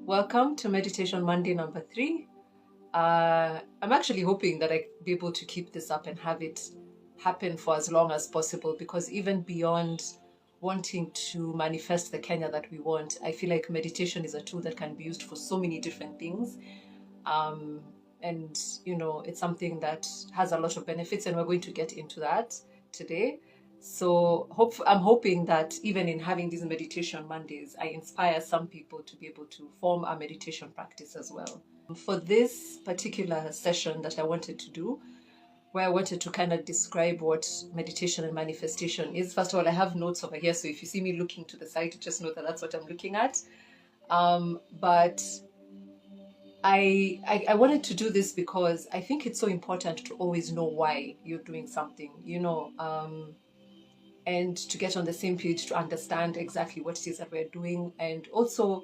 Welcome to Meditation Monday number 3. I'm actually hoping that I'll be able to keep this up and have it happen for as long as possible, because even beyond wanting to manifest the Kenya that we want, I feel like meditation is a tool that can be used for so many different things. And it's something that has a lot of benefits, and we're going to get into that today. So I'm hoping that even in having these meditation Mondays, I inspire some people to be able to form a meditation practice as well. For this particular session that I wanted to do, where I wanted to kind of describe what meditation and manifestation is, first of all, I have notes over here. So if you see me looking to the side, just know that that's what I'm looking at. But I wanted to do this because I think it's so important to always know why you're doing something, and to get on the same page, to understand exactly what it is that we're doing. And also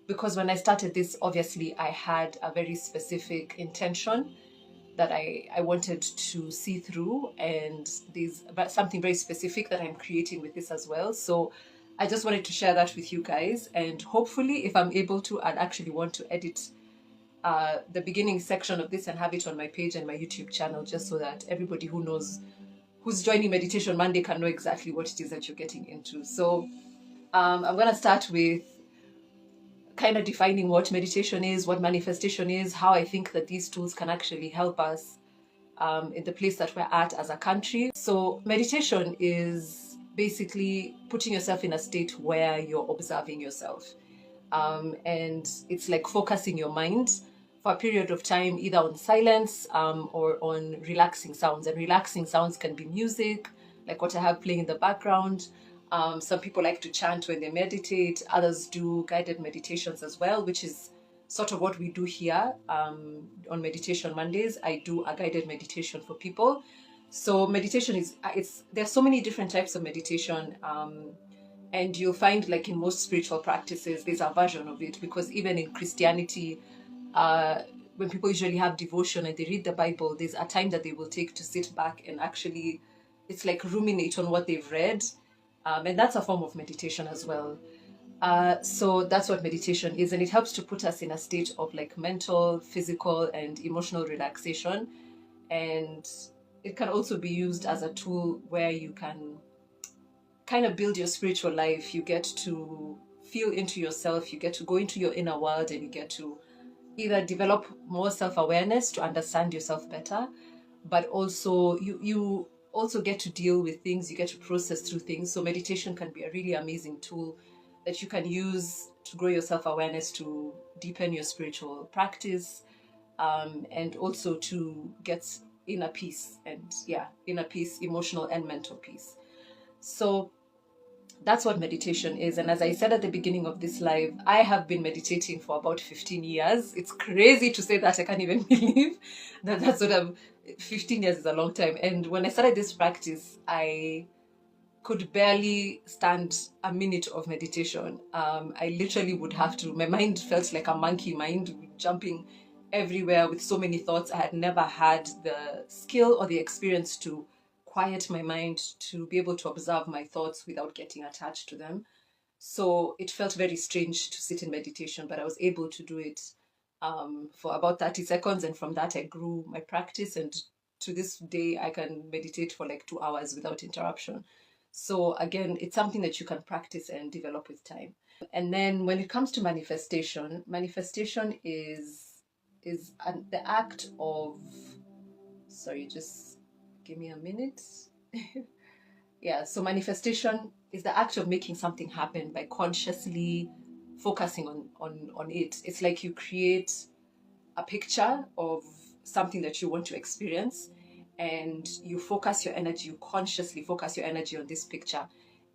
because when I started this, obviously I had a very specific intention that I wanted to see through, and there's something very specific that I'm creating with this as well. So I just wanted to share that with you guys, and hopefully if I'm able to, I'd actually want to edit the beginning section of this and have it on my page and my YouTube channel, just so that everybody who's joining Meditation Monday can know exactly what it is that you're getting into. So I'm going to start with kind of defining what meditation is, what manifestation is, how I think that these tools can actually help us in the place that we're at as a country. So meditation is basically putting yourself in a state where you're observing yourself. And it's like focusing your mind for a period of time, either on silence or on relaxing sounds. And relaxing sounds can be music, like what I have playing in the background. Some people like to chant when they meditate. Others do guided meditations as well, which is sort of what we do here on Meditation Mondays. I do a guided meditation for people. So meditation there's so many different types of meditation. And you'll find, like in most spiritual practices, there's a version of it, because even in Christianity, when people usually have devotion and they read the Bible, there's a time that they will take to sit back and actually, it's like ruminate on what they've read. And that's a form of meditation as well. So that's what meditation is. And it helps to put us in a state of like mental, physical, and emotional relaxation. And it can also be used as a tool where you can kind of build your spiritual life. You get to feel into yourself, you get to go into your inner world, and you get to either develop more self-awareness to understand yourself better, but also you also get to deal with things, you get to process through things. So meditation can be a really amazing tool that you can use to grow your self-awareness, to deepen your spiritual practice, and also to get inner peace, emotional and mental peace. So that's what meditation is. And as I said at the beginning of this live, I have been meditating for about 15 years. It's crazy to say that. I can't even believe that that's what 15 years is a long time. And when I started this practice, I could barely stand a minute of meditation. I literally would have to, my mind felt like a monkey mind, jumping everywhere with so many thoughts. I had never had the skill or the experience to quiet my mind, to be able to observe my thoughts without getting attached to them. So it felt very strange to sit in meditation, but I was able to do it for about 30 seconds. And from that, I grew my practice. And to this day, I can meditate for like 2 hours without interruption. So again, it's something that you can practice and develop with time. And then when it comes to manifestation is the act of, sorry, just give me a minute. Yeah, so manifestation is the act of making something happen by consciously focusing on it. It's like you create a picture of something that you want to experience, and you focus your energy, you consciously focus your energy on this picture.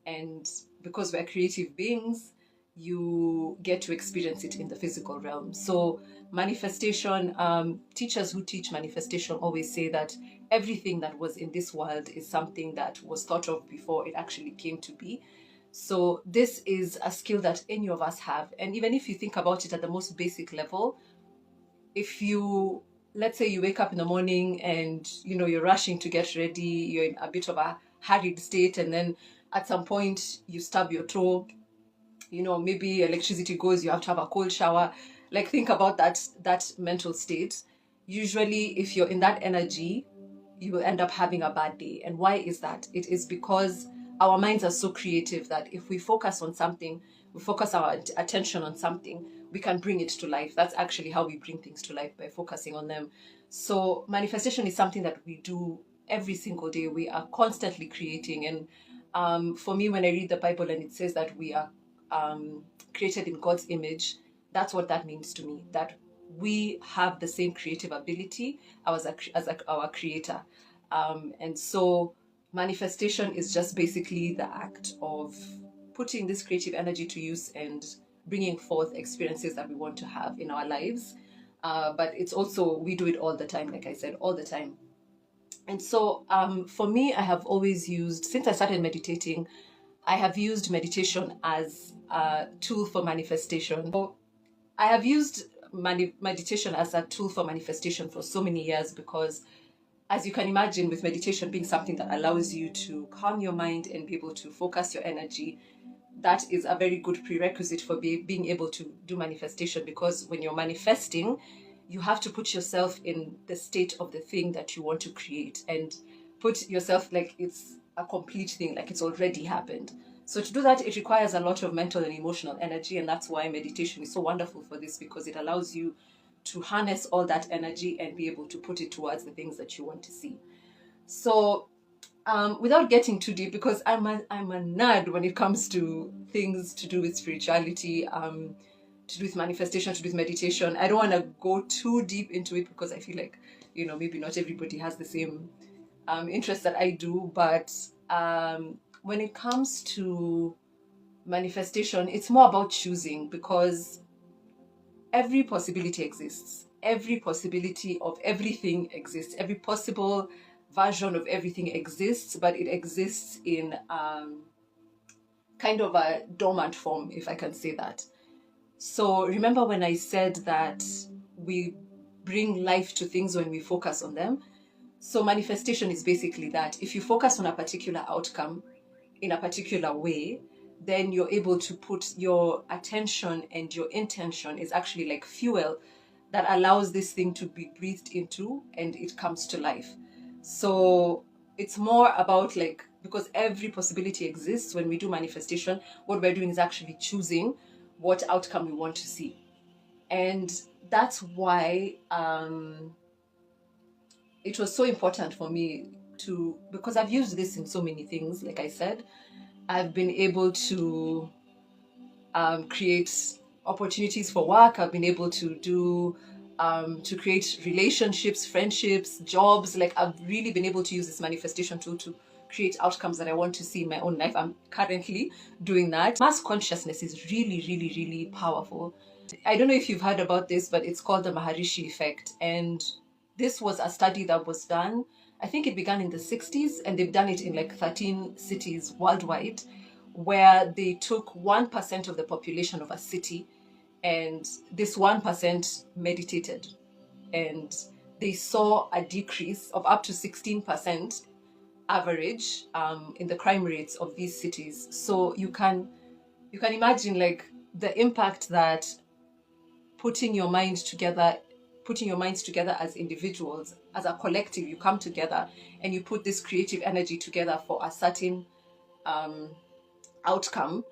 And because we're creative beings, you get to experience it in the physical realm. So manifestation, teachers who teach manifestation always say that everything that was in this world is something that was thought of before it actually came to be. So this is a skill that any of us have. And even if you think about it at the most basic level, if you, let's say you wake up in the morning and you're rushing to get ready, you're in a bit of a hurried state, and then at some point you stub your toe, maybe electricity goes, you have to have a cold shower. Like, think about that mental state. Usually, if you're in that energy, you will end up having a bad day. And why is that? It is because our minds are so creative that if we focus on something, we focus our attention on something, we can bring it to life. That's actually how we bring things to life, by focusing on them. So manifestation is something that we do every single day. We are constantly creating. And for me, when I read the Bible and it says that we are created in God's image, that's what that means to me. That we have the same creative ability as our creator. And so manifestation is just basically the act of putting this creative energy to use and bringing forth experiences that we want to have in our lives. But it's also, we do it all the time, like I said, all the time. And so for me, I have always used, since I started meditating, I have used meditation as a tool for manifestation. So I have used meditation as a tool for manifestation for so many years because, as you can imagine, with meditation being something that allows you to calm your mind and be able to focus your energy, that is a very good prerequisite for being able to do manifestation, because when you're manifesting, you have to put yourself in the state of the thing that you want to create and put yourself like it's a complete thing, like it's already happened. So to do that, it requires a lot of mental and emotional energy, and that's why meditation is so wonderful for this, because it allows you to harness all that energy and be able to put it towards the things that you want to see. So without getting too deep, because I'm a nerd when it comes to things to do with spirituality, to do with manifestation, to do with meditation. I don't want to go too deep into it because I feel like, maybe not everybody has the same interest that I do. But when it comes to manifestation, it's more about choosing, because every possibility exists. Every possibility of everything exists. Every possible version of everything exists, but it exists in kind of a dormant form, if I can say that. So remember when I said that we bring life to things when we focus on them? So manifestation is basically that. If you focus on a particular outcome in a particular way, then you're able to put your attention, and your intention is actually like fuel that allows this thing to be breathed into and it comes to life. So it's more about, like, because every possibility exists, when we do manifestation, what we're doing is actually choosing what outcome we want to see. And that's why it was so important for me to, because I've used this in so many things. Like I said, I've been able to create opportunities for work. I've been able to do to create relationships, friendships, jobs. Like, I've really been able to use this manifestation tool to create outcomes that I want to see in my own life. I'm currently doing that. Mass consciousness is really, really, really powerful. I don't know if you've heard about this, but it's called the Maharishi effect. And this was a study that was done, I think it began in the 60s, and they've done it in like 13 cities worldwide, where they took 1% of the population of a city, and this 1% meditated, and they saw a decrease of up to 16% average in the crime rates of these cities. So you can imagine, like, the impact that putting your minds together as individuals, as a collective, you come together and you put this creative energy together for a certain outcome.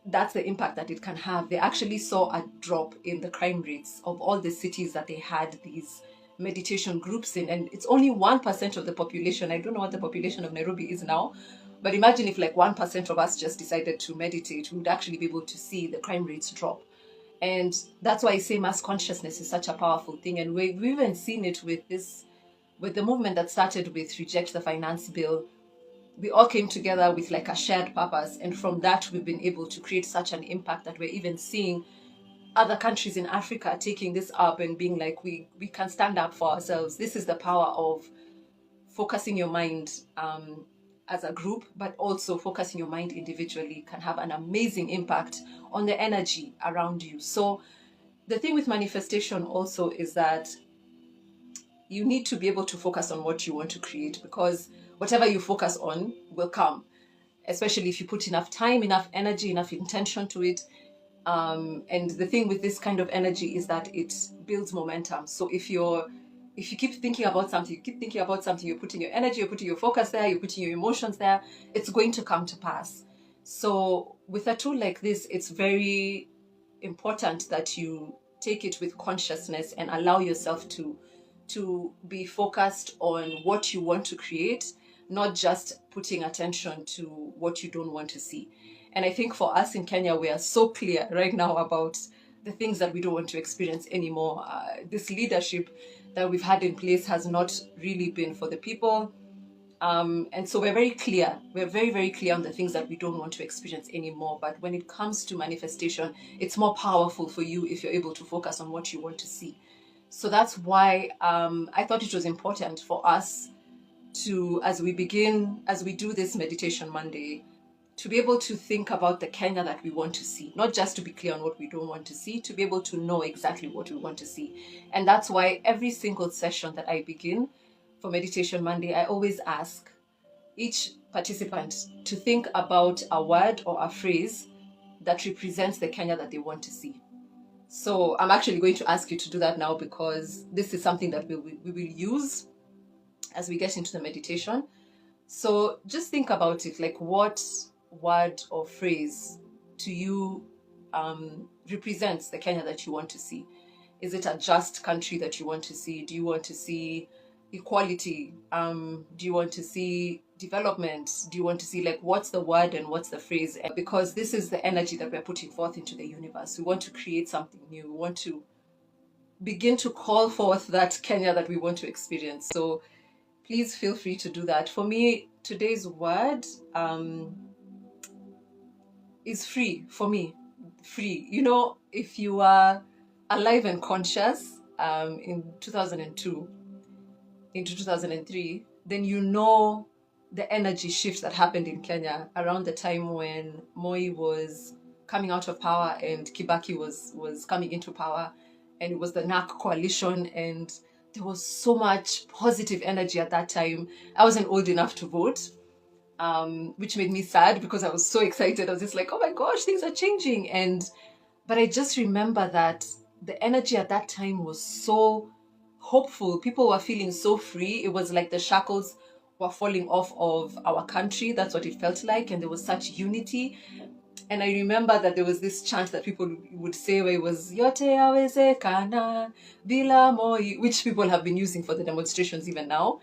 That's the impact that it can have. They actually saw a drop in the crime rates of all the cities that they had these meditation groups in, and it's only 1% of the population. I don't know what the population of Nairobi is now, but imagine if like 1% of us just decided to meditate, we would actually be able to see the crime rates drop. And that's why I say mass consciousness is such a powerful thing. And we've even seen it with the movement that started with Reject the Finance Bill. We all came together with like a shared purpose, and from that we've been able to create such an impact that we're even seeing other countries in Africa taking this up and being like, we can stand up for ourselves. This is the power of focusing your mind as a group, but also focusing your mind individually can have an amazing impact on the energy around you. So the thing with manifestation also is that you need to be able to focus on what you want to create, because whatever you focus on will come. especially if you put enough time, enough energy, enough intention to it. And the thing with this kind of energy is that it builds momentum. So if you keep thinking about something, you're putting your energy, you're putting your focus there, you're putting your emotions there, it's going to come to pass. So with a tool like this, it's very important that you take it with consciousness and allow yourself to be focused on what you want to create, not just putting attention to what you don't want to see. And I think for us in Kenya, we are so clear right now about the things that we don't want to experience anymore. This leadership that we've had in place has not really been for the people. And so we're very clear. We're very, very clear on the things that we don't want to experience anymore. But when it comes to manifestation, it's more powerful for you if you're able to focus on what you want to see. So that's why I thought it was important for us to, as we do this Meditation Monday, to be able to think about the Kenya that we want to see, not just to be clear on what we don't want to see, to be able to know exactly what we want to see. And that's why every single session that I begin for Meditation Monday, I always ask each participant to think about a word or a phrase that represents the Kenya that they want to see. So I'm actually going to ask you to do that now, because this is something that we will use as we get into the meditation. So just think about it, like what word or phrase to you represents the Kenya that you want to see. Is it a just country that you want to see? Do you want to see equality? Do you want to see development? Do you want to see, like, what's the word and what's the phrase? Because this is the energy that we're putting forth into the universe. We want to create something new. We want to begin to call forth that Kenya that we want to experience. So please feel free to do that. For me, today's word is free. For me, free. You know, if you are alive and conscious in 2002 into 2003, then you know the energy shift that happened in Kenya around the time when Moi was coming out of power and Kibaki was coming into power, and it was the NAC coalition, and there was so much positive energy at that time. I wasn't old enough to vote, which made me sad because I was so excited. I was just like, oh my gosh, things are changing. But I just remember that the energy at that time was so hopeful. People were feeling so free. It was like the shackles were falling off of our country. That's what it felt like. And there was such unity. And I remember that there was this chant that people would say where it was Yote yawezekana bila Moi, which people have been using for the demonstrations even now.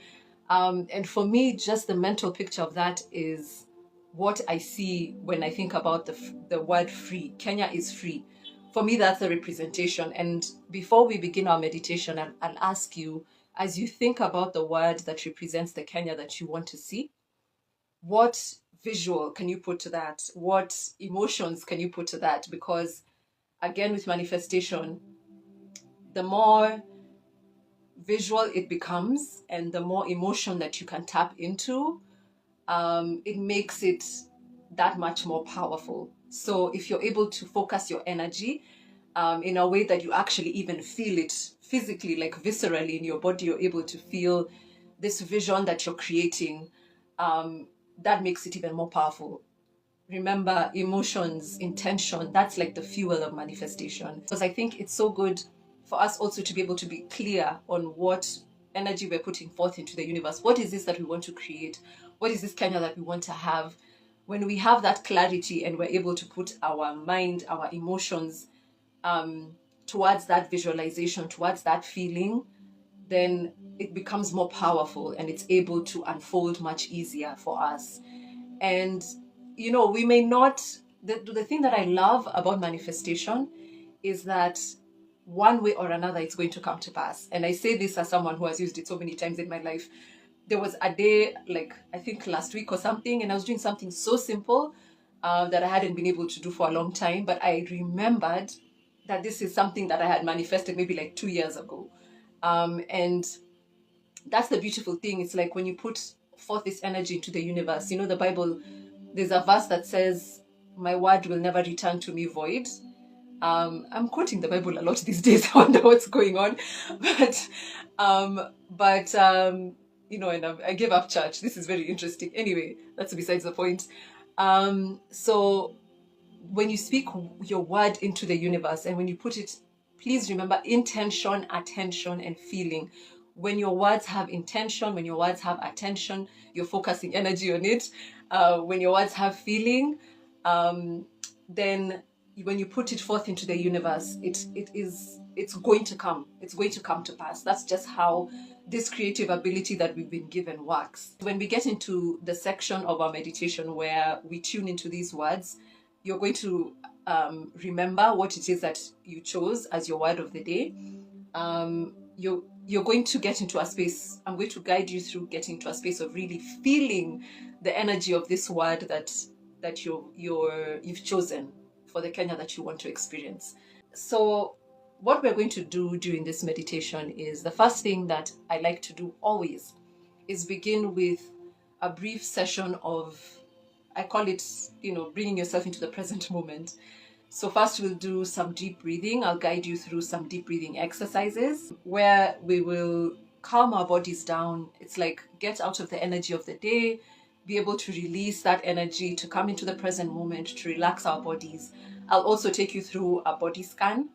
And for me, just the mental picture of that is what I see when I think about the word free. Kenya is free. For me, that's a representation. And before we begin our meditation, I'll ask you, as you think about the word that represents the Kenya that you want to see, what visual can you put to that? What emotions can you put to that? Because again, with manifestation, the more visual it becomes and the more emotion that you can tap into, it makes it that much more powerful. So if you're able to focus your energy in a way that you actually even feel it physically, like viscerally in your body, you're able to feel this vision that you're creating, that makes it even more powerful. Remember, emotions, intention, that's like the fuel of manifestation. Because I think it's so good for us also to be able to be clear on what energy we're putting forth into the universe. What is this that we want to create? What is this Kenya that we want to have? When we have that clarity and we're able to put our mind, our emotions towards that visualization, towards that feeling, then it becomes more powerful and it's able to unfold much easier for us. And, you know, we may not, the thing that I love about manifestation is that one way or another it's going to come to pass. And I say this as someone who has used it so many times in my life. There was a day, like I think last week or something, and I was doing something so simple that I hadn't been able to do for a long time, but I remembered that this is something that I had manifested maybe like 2 years ago. And that's the beautiful thing. It's like when you put forth this energy into the universe, you know, the Bible, there's a verse that says, my word will never return to me void. I'm quoting the Bible a lot these days. I wonder what's going on. But you know, and I gave up church. This is very interesting. Anyway, that's besides the point. So when you speak your word into the universe and when you put it, please remember intention, attention, and feeling. When your words have intention, when your words have attention, you're focusing energy on it. When your words have feeling, then when you put it forth into the universe, it's going to come. It's going to come to pass. That's just how this creative ability that we've been given works. When we get into the section of our meditation where we tune into these words, you're going to remember what it is that you chose as your word of the day. You're going to get into a space. I'm going to guide you through getting to a space of really feeling the energy of this word that you've chosen for the Kenya that you want to experience. So what we're going to do during this meditation is, the first thing that I like to do always is begin with a brief session of, I call it, bringing yourself into the present moment. So first we'll do some deep breathing. I'll guide you through some deep breathing exercises where we will calm our bodies down. It's like get out of the energy of the day, be able to release that energy, to come into the present moment, to relax our bodies. I'll also take you through a body scan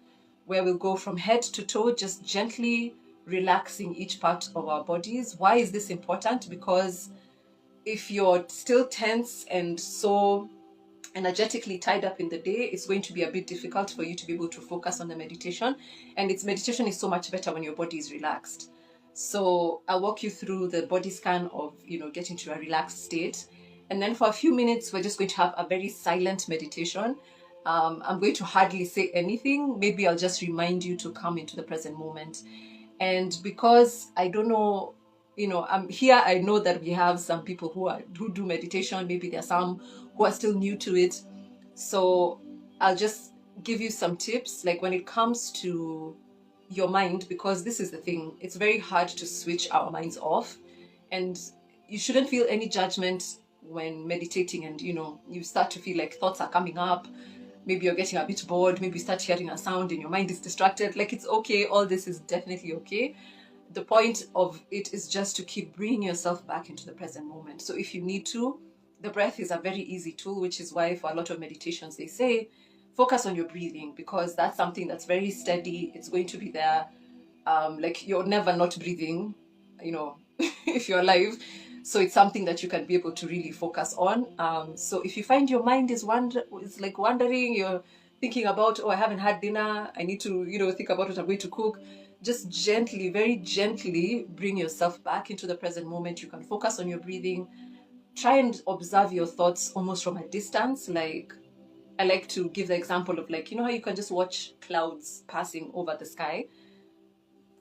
where we'll go from head to toe, just gently relaxing each part of our bodies. Why is this important? Because if you're still tense and so energetically tied up in the day, it's going to be a bit difficult for you to be able to focus on the meditation. And meditation is so much better when your body is relaxed. So I'll walk you through the body scan of, getting to a relaxed state. And then for a few minutes, we're just going to have a very silent meditation. I'm going to hardly say anything. Maybe I'll just remind you to come into the present moment. And because I don't know, I'm here, I know that we have some people who do meditation. Maybe there are some who are still new to it. So I'll just give you some tips. Like when it comes to your mind, because this is the thing, it's very hard to switch our minds off. And you shouldn't feel any judgment when meditating and, you start to feel like thoughts are coming up. Maybe you're getting a bit bored. Maybe you start hearing a sound and your mind is distracted. Like, it's okay. All this is definitely okay. The point of it is just to keep bringing yourself back into the present moment. So if you need to, the breath is a very easy tool, which is why for a lot of meditations they say focus on your breathing, because that's something that's very steady. It's going to be there. Like you're never not breathing, if you're alive. So it's something that you can be able to really focus on. So if you find your mind is wandering, you're thinking about, oh, I haven't had dinner, I need to, think about what I'm going to cook. Just gently, very gently bring yourself back into the present moment. You can focus on your breathing. Try and observe your thoughts almost from a distance. Like, I like to give the example of, like, how you can just watch clouds passing over the sky.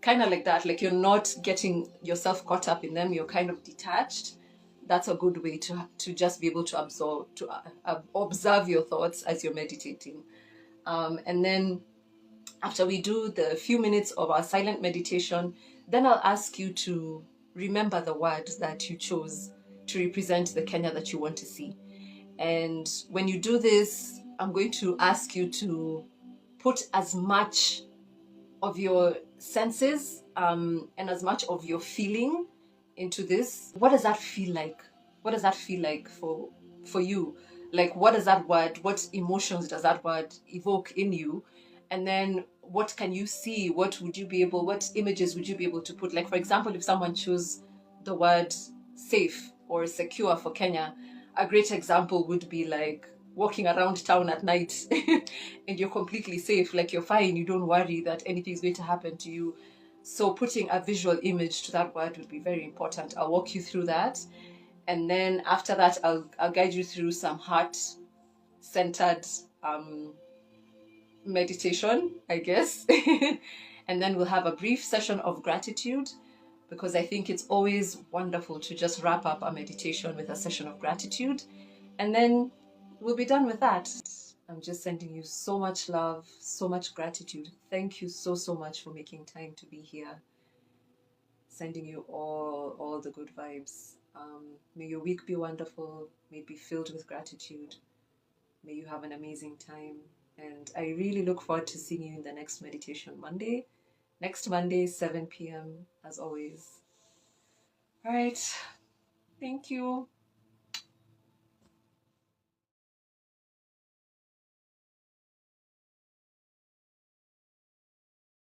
Kind of like that. Like, you're not getting yourself caught up in them. You're kind of detached. That's a good way to just be able to observe your thoughts as you're meditating. And then after we do the few minutes of our silent meditation, then I'll ask you to remember the word that you chose to represent the Kenya that you want to see. And when you do this, I'm going to ask you to put as much of your senses and as much of your feeling into this. What does that feel like? What does that feel like for you? Like, what does that word, what emotions does that word evoke in you? And then what can you see? What images would you be able to put? Like, for example, if someone chose the word safe or secure for Kenya, a great example would be like walking around town at night and you're completely safe, like you're fine, you don't worry that anything's going to happen to you. So putting a visual image to that word would be very important. I'll walk you through that. And then after that, I'll guide you through some heart-centered meditation, I guess. And then we'll have a brief session of gratitude, because I think it's always wonderful to just wrap up a meditation with a session of gratitude. And then we'll be done with that. I'm just sending you so much love, so much gratitude. Thank you so, so much for making time to be here. Sending you all the good vibes. May your week be wonderful. May it be filled with gratitude. May you have an amazing time. And I really look forward to seeing you in the next meditation Monday. Next Monday, 7 p.m. as always. All right. Thank you.